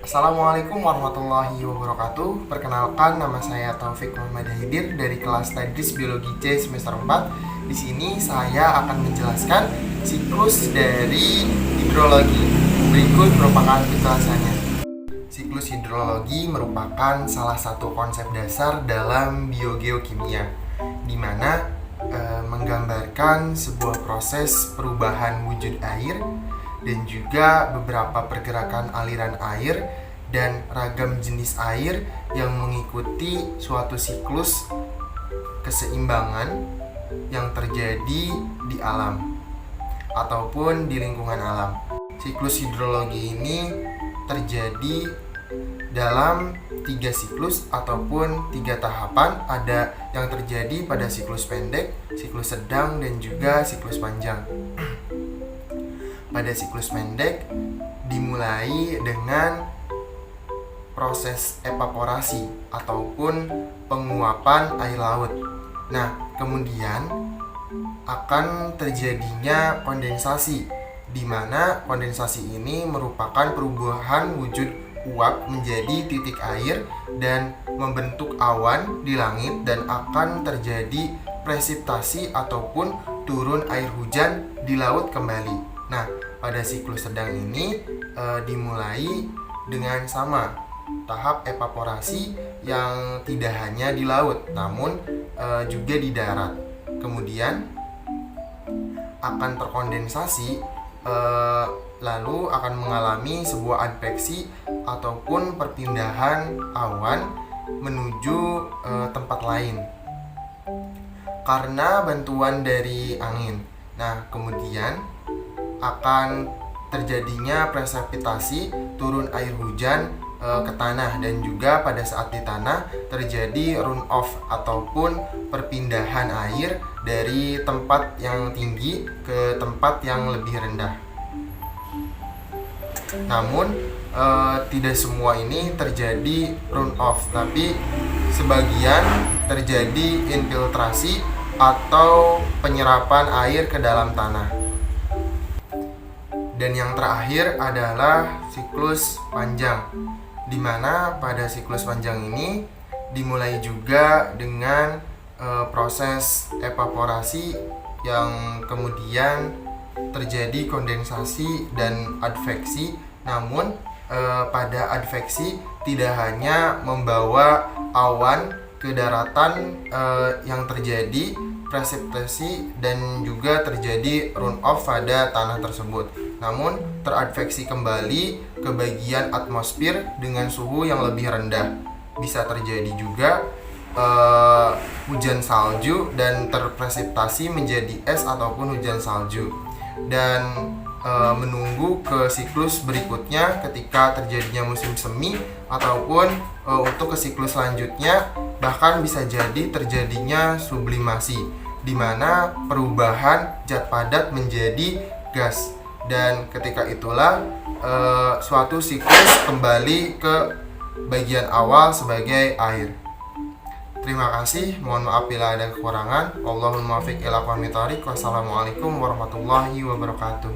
Assalamualaikum warahmatullahi wabarakatuh. Perkenalkan, nama saya Taufik Muhammad Haidir dari kelas Tadris Biologi C semester 4. Di sini saya akan menjelaskan siklus dari hidrologi. Berikut merupakan penjelasannya. Siklus hidrologi merupakan salah satu konsep dasar dalam biogeokimia, di mana menggambarkan sebuah proses perubahan wujud air dan juga beberapa pergerakan aliran air dan ragam jenis air yang mengikuti suatu siklus keseimbangan yang terjadi di alam ataupun di lingkungan alam. Siklus hidrologi ini terjadi dalam 3 siklus ataupun 3 tahapan. Ada yang terjadi pada siklus pendek, siklus sedang, dan juga siklus panjang. Pada siklus pendek dimulai dengan proses evaporasi ataupun penguapan air laut. Nah, kemudian akan terjadinya kondensasi, di mana kondensasi ini merupakan perubahan wujud uap menjadi titik air dan membentuk awan di langit, dan akan terjadi presipitasi ataupun turun air hujan di laut kembali. Nah, pada siklus sedang ini dimulai dengan sama tahap evaporasi yang tidak hanya di laut namun juga di darat. Kemudian akan terkondensasi, lalu akan mengalami sebuah adveksi ataupun perpindahan awan menuju tempat lain karena bantuan dari angin. Nah, kemudian akan terjadinya presipitasi, turun air hujan ke tanah, dan juga pada saat di tanah terjadi runoff ataupun perpindahan air dari tempat yang tinggi ke tempat yang lebih rendah. Namun tidak semua ini terjadi runoff, tapi sebagian terjadi infiltrasi atau penyerapan air ke dalam tanah. Dan yang terakhir adalah siklus panjang, di mana pada siklus panjang ini dimulai juga dengan proses evaporasi yang kemudian terjadi kondensasi dan adveksi. Namun pada adveksi tidak hanya membawa awan ke daratan yang terjadi presipitasi dan juga terjadi runoff pada tanah tersebut, namun teradveksi kembali ke bagian atmosfer dengan suhu yang lebih rendah. Bisa terjadi juga hujan salju dan terpresipitasi menjadi es ataupun hujan salju, dan menunggu ke siklus berikutnya ketika terjadinya musim semi, ataupun untuk ke siklus selanjutnya bahkan bisa jadi terjadinya sublimasi, di mana perubahan zat padat menjadi gas, dan ketika itulah suatu siklus kembali ke bagian awal sebagai air. Terima kasih, mohon maaf bila ada kekurangan. Wallahul muwaffiq ila aqwamit thoriq. Wassalamualaikum warahmatullahi wabarakatuh.